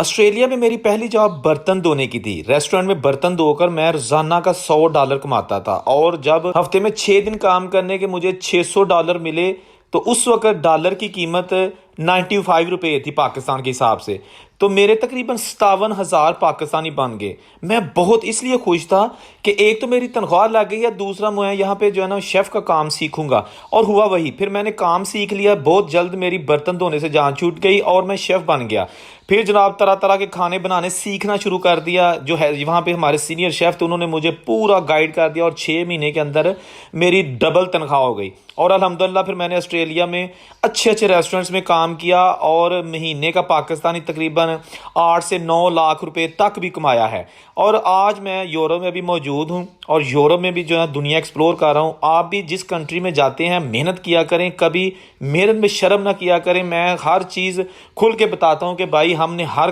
Australia में मेरी पहली जॉब बर्तन धोने की थी। रेस्टोरेंट में बर्तन धोकर मैं रोजाना का $100 कमाता था, और जब हफ्ते में 6 दिन काम करने के मुझे $600 मिले, तो उस वक्त डॉलर की कीमत 95 रुपये थी पाकिस्तान के हिसाब से। तो मेरे तकरीबन 57,000 पाकिस्तानी बन गए। मैं बहुत इसलिए खुश था कि एक तो मेरी तनख्वाह लग गई है, दूसरा मैं यहाँ पे जो है ना शेफ़ का काम सीखूंगा। और हुआ वही, फिर मैंने काम सीख लिया। बहुत जल्द मेरी बर्तन धोने से जान छूट गई और मैं शेफ़ बन गया। फिर जनाब तरह तरह के खाने बनाने सीखना शुरू कर दिया। जो है वहाँ पे हमारे सीनियर शेफ़ थे, उन्होंने मुझे पूरा गाइड कर दिया, और 6 महीने के अंदर मेरी डबल तनख्वाह हो गई। और अल्हम्दुलिल्लाह फिर मैंने ऑस्ट्रेलिया में अच्छे अच्छे रेस्टोरेंट्स में काम किया, और महीने का पाकिस्तानी तकरीबन 8 से 9 लाख रुपए तक भी कमाया है। और आज मैं यूरोप में भी मौजूद हूँ, और यूरोप में भी जो है दुनिया एक्सप्लोर कर रहा हूँ। आप भी जिस कंट्री में जाते हैं मेहनत किया करें, कभी मेहनत में शर्म ना किया करें। मैं हर चीज़ खुल के बताता हूँ कि भाई हमने हर